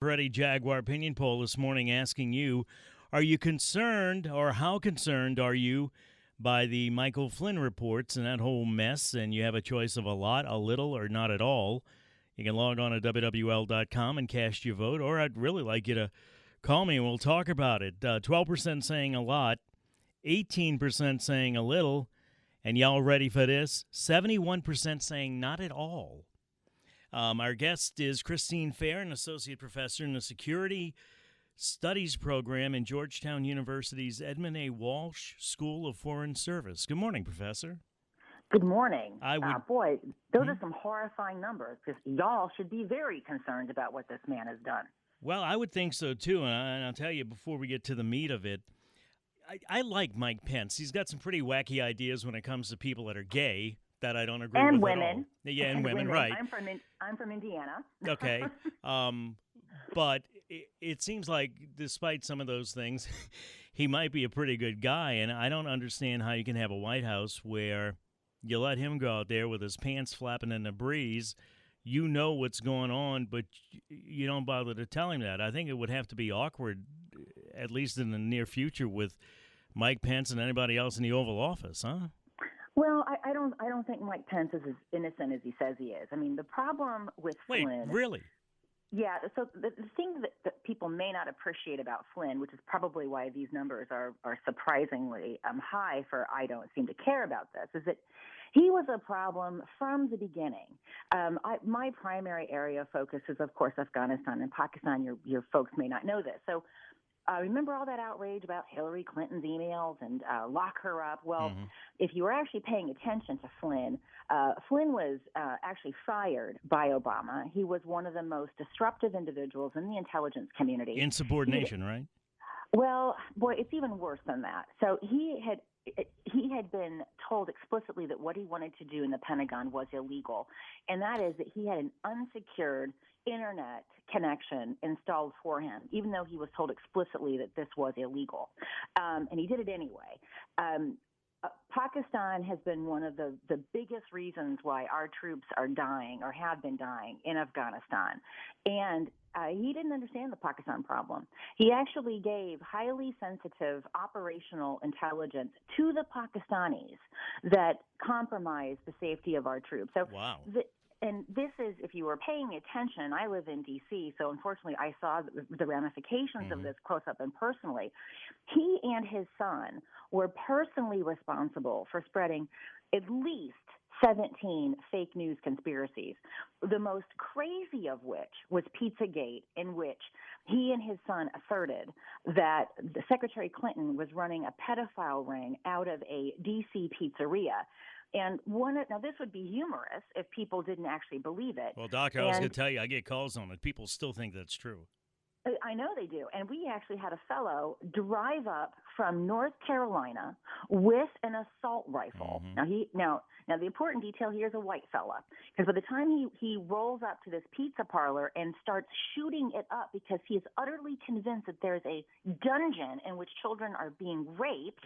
Ready Jaguar opinion poll this morning asking you, are you concerned or how concerned are you by the Michael Flynn reports and that whole mess? And you have a choice of a lot, a little, or not at all. You can log on to WWL.com and cast your vote, or I'd really like you to call me and we'll talk about it. 12% saying a lot, 18% saying a little, and y'all ready for this? 71% saying not at all. Our guest is Christine Fair, an associate professor in the Security Studies program in Georgetown University's Edmund A. Walsh School of Foreign Service. Good morning, Professor. Good morning. Boy, those Hmm? are some horrifying numbers because y'all should be very concerned about what this man has done. Well, I would think so, too. And I'll tell you, before we get to the meat of it, I like Mike Pence. He's got some pretty wacky ideas when it comes to people that are gay that I don't agree And with women. at all. Yeah, and women, right. I'm from Indiana. Okay. But it seems like despite some of those things, he might be a pretty good guy. And I don't understand how you can have a White House where you let him go out there with his pants flapping in the breeze. You know what's going on, but you don't bother to tell him that. I think it would have to be awkward, at least in the near future, with Mike Pence and anybody else in the Oval Office, huh? Well, I don't think Mike Pence is as innocent as he says he is. I mean, the problem with Wait, Flynn. really? Yeah, so the thing that people may not appreciate about Flynn, which is probably why these numbers are surprisingly high for I don't seem to care about this, is that he was a problem from the beginning. My primary area of focus is, of course, Afghanistan and Pakistan. Your folks may not know this. So remember all that outrage about Hillary Clinton's emails and lock her up? Well, if you were actually paying attention to Flynn, Flynn was actually fired by Obama. He was one of the most disruptive individuals in the intelligence community. Insubordination, right? Well, boy, it's even worse than that. So he had been told explicitly that what he wanted to do in the Pentagon was illegal, and that is that he had an unsecured internet connection installed for him, even though he was told explicitly that this was illegal. And he did it anyway. Pakistan has been one of the biggest reasons why our troops are dying or have been dying in Afghanistan. And he didn't understand the Pakistan problem. He actually gave highly sensitive operational intelligence to the Pakistanis that compromised the safety of our troops. So, wow. And this is, if you were paying attention, I live in D.C., so unfortunately I saw the ramifications of this close up and personally. He and his son were personally responsible for spreading at least 17 fake news conspiracies, the most crazy of which was Pizzagate, in which he and his son asserted that the Secretary Clinton was running a pedophile ring out of a D.C. pizzeria. And now this would be humorous if people didn't actually believe it. Well, Doc, I was going to tell you, I get calls on it. People still think that's true. I know they do. And we actually had a fellow drive up from North Carolina with an assault rifle. Now the important detail here is a white fella, because by the time he rolls up to this pizza parlor and starts shooting it up because he is utterly convinced that there's a dungeon in which children are being raped,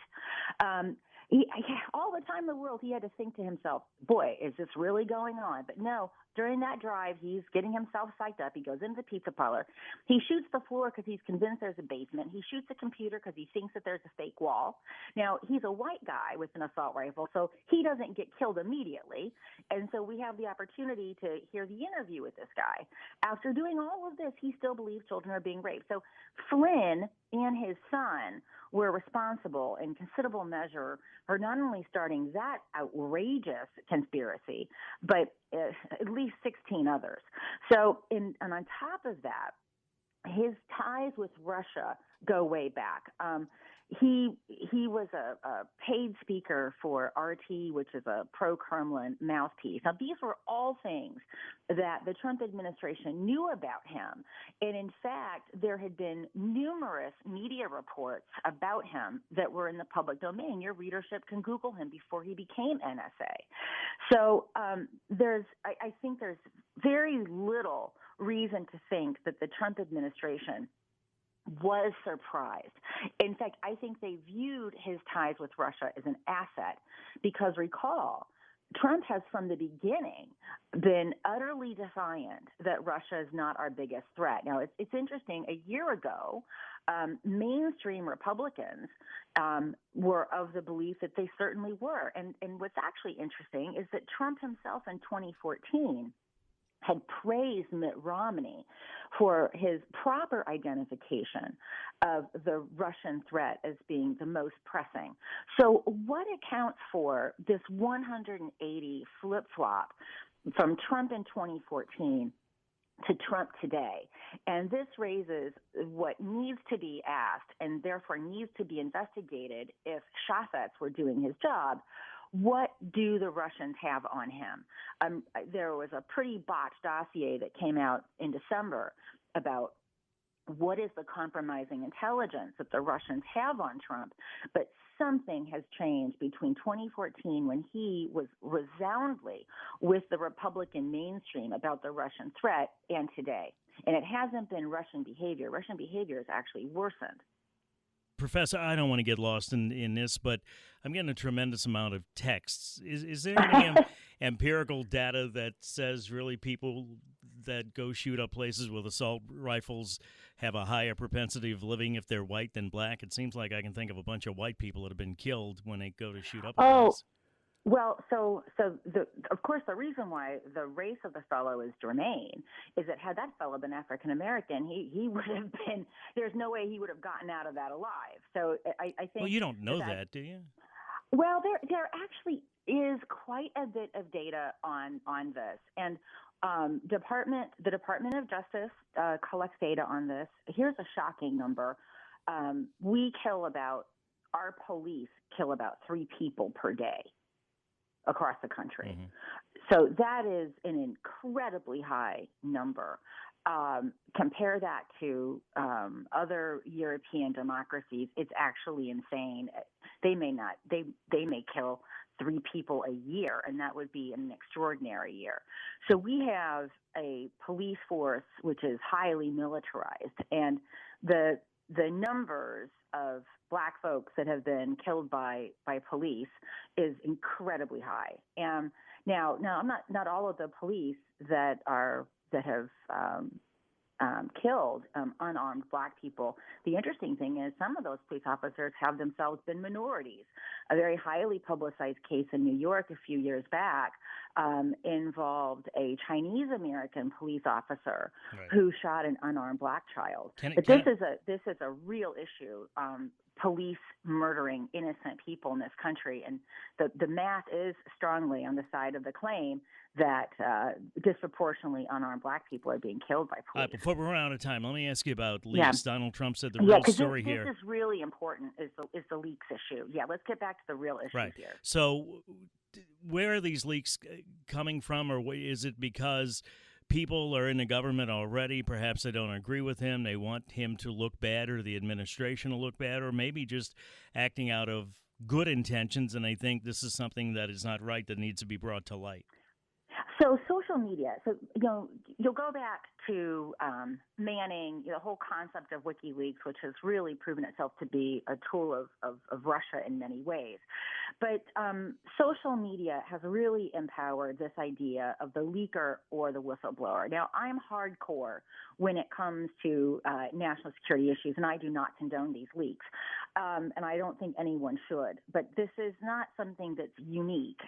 all the time in the world, he had to think to himself, boy, is this really going on? But no, during that drive, he's getting himself psyched up. He goes into the pizza parlor. He shoots the floor because he's convinced there's a basement. He shoots the computer because he thinks that there's a fake wall. Now, he's a white guy with an assault rifle, so he doesn't get killed immediately. And so we have the opportunity to hear the interview with this guy. After doing all of this, he still believes children are being raped. So Flynn and his son were responsible in considerable measure for not only starting that outrageous conspiracy, but at least 16 others. So, and on top of that, his ties with Russia go way back. He was a paid speaker for RT, which is a pro-Kremlin mouthpiece. Now, these were all things that the Trump administration knew about him. And in fact, there had been numerous media reports about him that were in the public domain. Your readership can Google him before he became NSA. So I think there's very little reason to think that the Trump administration was surprised. In fact, I think they viewed his ties with Russia as an asset because recall, Trump has from the beginning been utterly defiant that Russia is not our biggest threat. Now, it's interesting. A year ago, mainstream Republicans were of the belief that they certainly were. And what's actually interesting is that Trump himself in 2014 had praised Mitt Romney for his proper identification of the Russian threat as being the most pressing. So what accounts for this 180 flip-flop from Trump in 2014 to Trump today? And this raises what needs to be asked and therefore needs to be investigated if Shafetz were doing his job. What do the Russians have on him? There was a pretty botched dossier that came out in December about what is the compromising intelligence that the Russians have on Trump. But something has changed between 2014, when he was resoundingly with the Republican mainstream about the Russian threat, and today. And it hasn't been Russian behavior. Russian behavior has actually worsened. Professor, I don't want to get lost in this, but I'm getting a tremendous amount of texts. Is there any empirical data that says really people that go shoot up places with assault rifles have a higher propensity of living if they're white than black? It seems like I can think of a bunch of white people that have been killed when they go to shoot up a place. Well, of course, the reason why the race of the fellow is germane is that had that fellow been African American, he would have been. There's no way he would have gotten out of that alive. So I think. Well, you don't know that, do you? Well, there actually is quite a bit of data on this, and the Department of Justice collects data on this. Here's a shocking number: our police kill about 3 people per day across the country. Mm-hmm. So that is an incredibly high number. Compare that to other European democracies, it's actually insane. They may kill 3 people a year, and that would be an extraordinary year. So we have a police force which is highly militarized, and the numbers of black folks that have been killed by police is incredibly high. And now I'm not all of the police that have killed unarmed black people. The interesting thing is some of those police officers have themselves been minorities. A very highly publicized case in New York a few years back involved a Chinese American police officer who shot an unarmed black child. This is a real issue. Police murdering innocent people in this country, and the math is strongly on the side of the claim that disproportionately unarmed black people are being killed by police. Before we run out of time, let me ask you about leaks. Yeah. Donald Trump said the real story here. This is really important, is the leaks issue. Yeah, let's get back to the real issue here. So where are these leaks coming from, or is it because people are in the government already? Perhaps they don't agree with him. They want him to look bad, or the administration to look bad, or maybe just acting out of good intentions, and they think this is something that is not right that needs to be brought to light. So social media. So, you'll go back to Manning, the whole concept of WikiLeaks, which has really proven itself to be a tool of Russia in many ways. But social media has really empowered this idea of the leaker or the whistleblower. Now, I'm hardcore when it comes to national security issues, and I do not condone these leaks. And I don't think anyone should. But this is not something that's unique.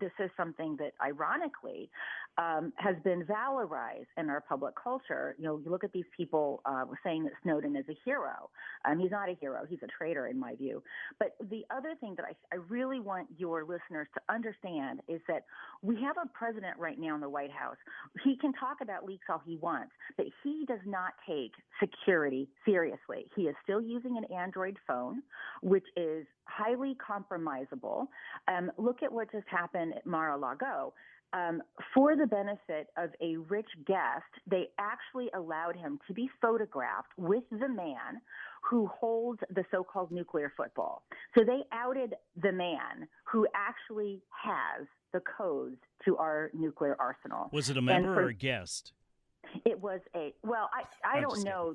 This is something that, ironically, has been valorized in our public culture. You look at these people saying that Snowden is a hero. He's not a hero. He's a traitor, in my view. But the other thing that I really want your listeners to understand is that we have a president right now in the White House. He can talk about leaks all he wants, but he does not take security seriously. He is still using an Android phone, which is highly compromisable. Look at what just happened at Mar-a-Lago. For the benefit of a rich guest, they actually allowed him to be photographed with the man who holds the so-called nuclear football. So they outed the man who actually has the codes to our nuclear arsenal. Was it a member or a guest? It was I don't know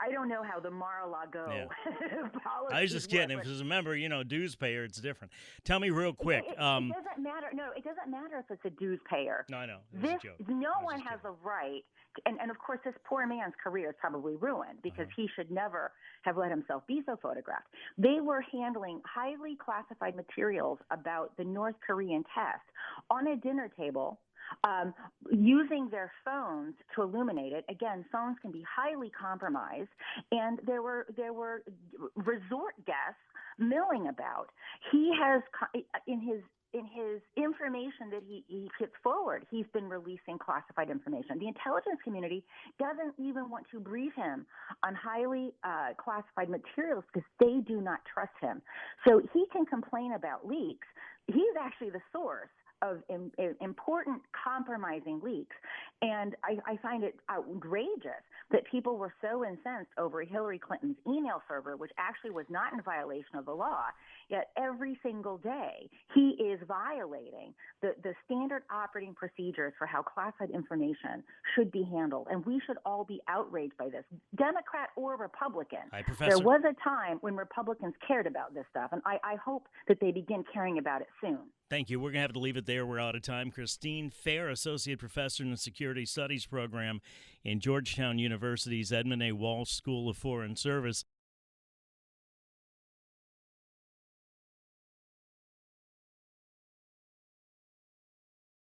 I don't know how the Mar-a-Lago Yeah. policies I was just kidding. work, Because remember, dues payer, it's different. Tell me real quick. It doesn't matter. No, it doesn't matter if it's a dues payer. No, I know. It was a joke. No I was one just has kidding. a right. And of course, this poor man's career is probably ruined because he should never have let himself be so photographed. They were handling highly classified materials about the North Korean test on a dinner table, using their phones to illuminate it. Again, phones can be highly compromised, and there were resort guests milling about. He has in his information that he puts forward, he's been releasing classified information. The intelligence community doesn't even want to brief him on highly classified materials because they do not trust him. So he can complain about leaks. He's actually the source of important compromising leaks. And I find it outrageous that people were so incensed over Hillary Clinton's email server, which actually was not in violation of the law. Yet every single day, he is violating the standard operating procedures for how classified information should be handled. And we should all be outraged by this, Democrat or Republican. Hi, Professor. There was a time when Republicans cared about this stuff, and I hope that they begin caring about it soon. Thank you. We're going to have to leave it there. We're out of time. Christine Fair, Associate Professor in the Security Studies Program in Georgetown University's Edmund A. Walsh School of Foreign Service.